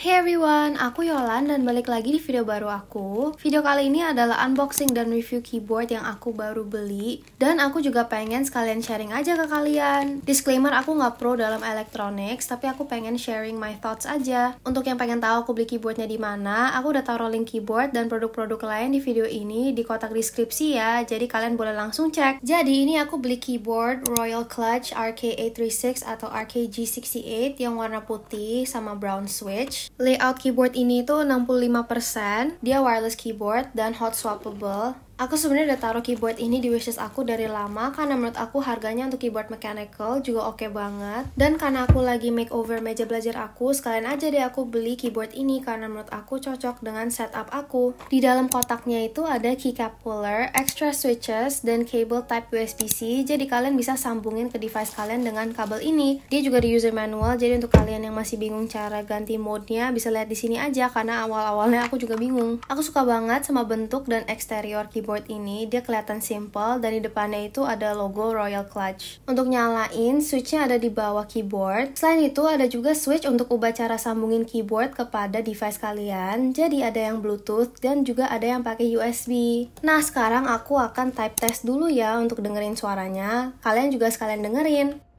Hey everyone, aku Yolan dan balik lagi di video baru aku. Video kali ini adalah unboxing dan review keyboard yang aku baru beli. Dan aku juga pengen sekalian sharing aja ke kalian. Disclaimer, aku nggak pro dalam electronics, tapi aku pengen sharing my thoughts aja. Untuk yang pengen tahu aku beli keyboardnya di mana, aku udah taruh link keyboard dan produk-produk lain di video ini di kotak deskripsi ya. Jadi kalian boleh langsung cek. Jadi ini aku beli keyboard Royal Clutch RK836 atau RKG68 yang warna putih sama brown switch. Layout keyboard ini tuh 65%, dia wireless keyboard dan hot swappable. Aku sebenarnya udah taruh keyboard ini di wishlist aku dari lama karena menurut aku harganya untuk keyboard mechanical juga oke banget. Dan karena aku lagi makeover meja belajar aku, sekalian aja deh aku beli keyboard ini karena menurut aku cocok dengan setup aku. Di dalam kotaknya itu ada keycap puller, extra switches, dan cable type USB-C, jadi kalian bisa sambungin ke device kalian dengan kabel ini. Dia juga di user manual, jadi untuk kalian yang masih bingung cara ganti mode-nya bisa lihat di sini aja karena awal-awalnya aku juga bingung. Aku suka banget sama bentuk dan eksterior keyboard ini, dia kelihatan simple dan di depannya itu ada logo Royal Clutch. Untuk nyalain, switchnya ada di bawah keyboard. Selain itu ada juga switch untuk ubah cara sambungin keyboard kepada device kalian. Jadi ada yang Bluetooth dan juga ada yang pakai USB. Nah sekarang aku akan type test dulu ya untuk dengerin suaranya. Kalian juga sekalian dengerin.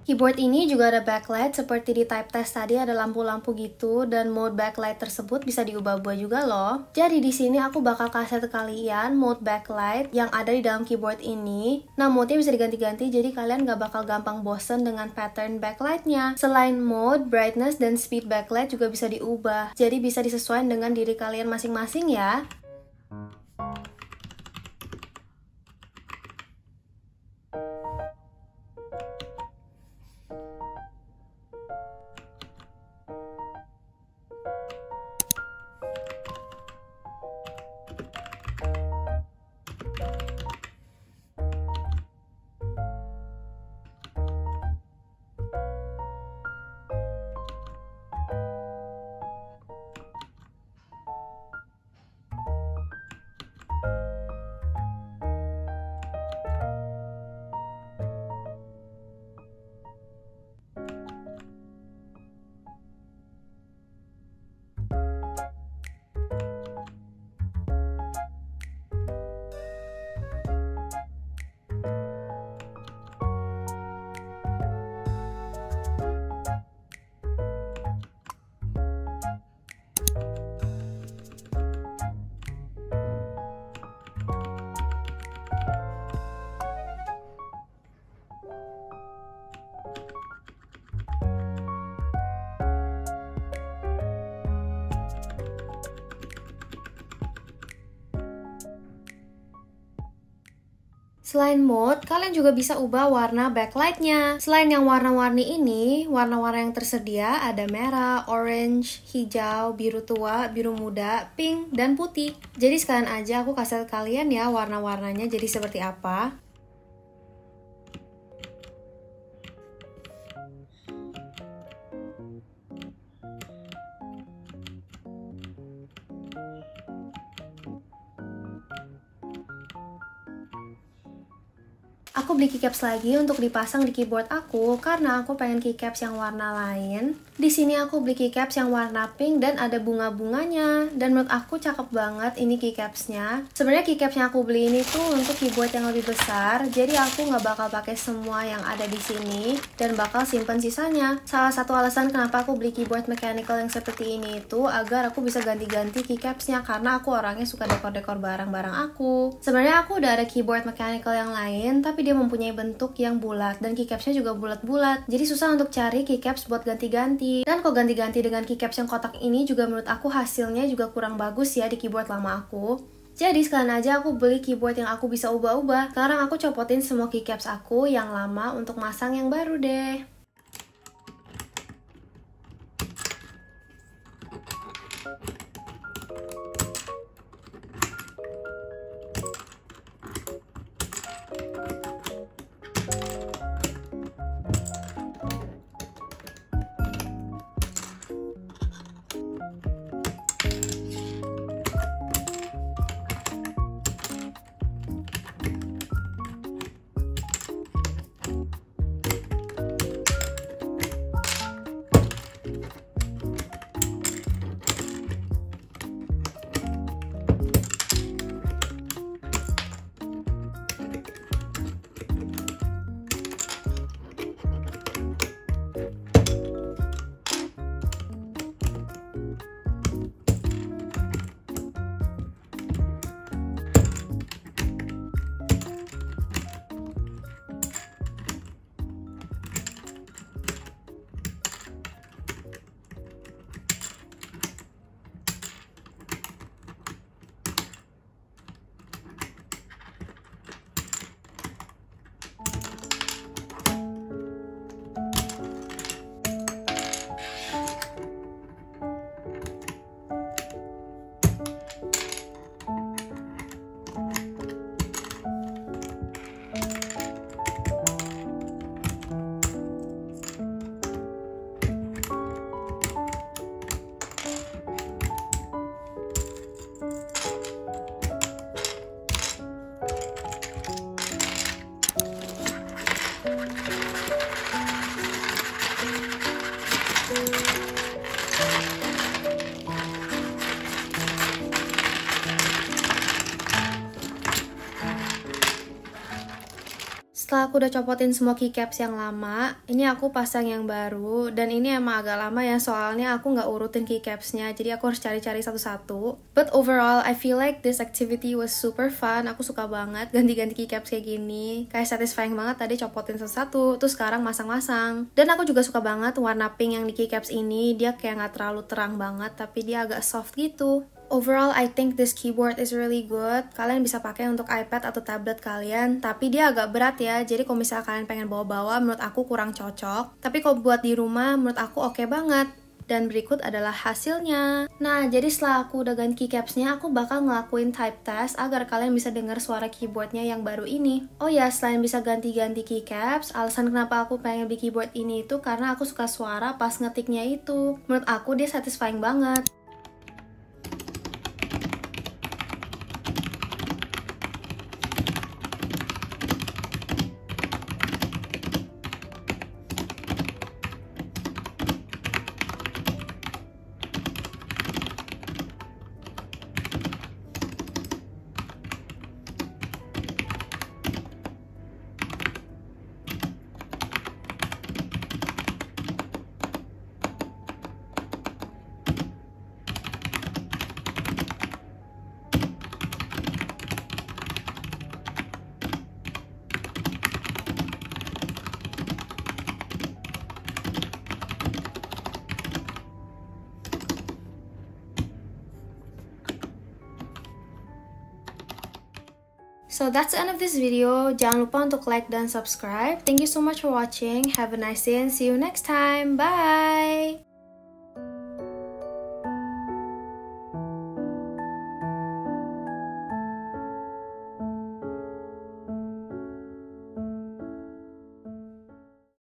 Keyboard ini juga ada backlight seperti di type test tadi, ada lampu-lampu gitu, dan mode backlight tersebut bisa diubah-ubah juga loh. Jadi di sini aku bakal kasih ke kalian mode backlight yang ada di dalam keyboard ini. Nah mode-nya bisa diganti-ganti, jadi kalian gak bakal gampang bosen dengan pattern backlightnya. Selain mode, brightness dan speed backlight juga bisa diubah, jadi bisa disesuaikan dengan diri kalian masing-masing ya. Selain mode, kalian juga bisa ubah warna backlightnya. Selain yang warna-warni ini, warna-warna yang tersedia ada merah, orange, hijau, biru tua, biru muda, pink, dan putih. Jadi sekalian aja aku kasih ke kalian ya warna-warnanya jadi seperti apa. Aku beli keycaps lagi untuk dipasang di keyboard aku karena aku pengen keycaps yang warna lain. Di sini aku beli keycaps yang warna pink dan ada bunga-bunganya. Dan menurut aku cakep banget ini keycapsnya. Sebenarnya keycaps yang aku beli ini tuh untuk keyboard yang lebih besar, jadi aku nggak bakal pakai semua yang ada di sini dan bakal simpen sisanya. Salah satu alasan kenapa aku beli keyboard mechanical yang seperti ini itu agar aku bisa ganti-ganti keycapsnya karena aku orangnya suka dekor-dekor barang-barang aku. Sebenarnya aku udah ada keyboard mechanical yang lain, tapi dia mempunyai bentuk yang bulat dan keycapsnya juga bulat-bulat. Jadi susah untuk cari keycaps buat ganti-ganti. Dan kok ganti-ganti dengan keycaps yang kotak ini juga menurut aku hasilnya juga kurang bagus ya di keyboard lama aku. Jadi sekalian aja aku beli keyboard yang aku bisa ubah-ubah. Sekarang aku copotin semua keycaps aku yang lama untuk masang yang baru deh. Setelah aku udah copotin semua keycaps yang lama, ini aku pasang yang baru, dan ini emang agak lama ya soalnya aku nggak urutin keycapsnya, jadi aku harus cari-cari satu-satu. But overall, I feel like this activity was super fun. Aku suka banget ganti-ganti keycaps kayak gini, kayak satisfying banget tadi copotin satu-satu, terus sekarang masang-masang. Dan aku juga suka banget warna pink yang di keycaps ini, dia kayak nggak terlalu terang banget, tapi dia agak soft gitu. Overall, I think this keyboard is really good. Kalian bisa pakai untuk iPad atau tablet kalian, tapi dia agak berat ya. Jadi kalau misalnya kalian pengen bawa-bawa, menurut aku kurang cocok. Tapi kalau buat di rumah, menurut aku oke banget. Dan berikut adalah hasilnya. Nah, jadi setelah aku udah ganti keycapsnya, aku bakal ngelakuin type test agar kalian bisa dengar suara keyboardnya yang baru ini. Oh ya, selain bisa ganti-ganti keycaps, alasan kenapa aku pengen beli keyboard ini itu karena aku suka suara pas ngetiknya itu. Menurut aku dia satisfying banget. So that's the end of this video. Jangan lupa untuk like dan subscribe. Thank you so much for watching. Have a nice day and see you next time. Bye!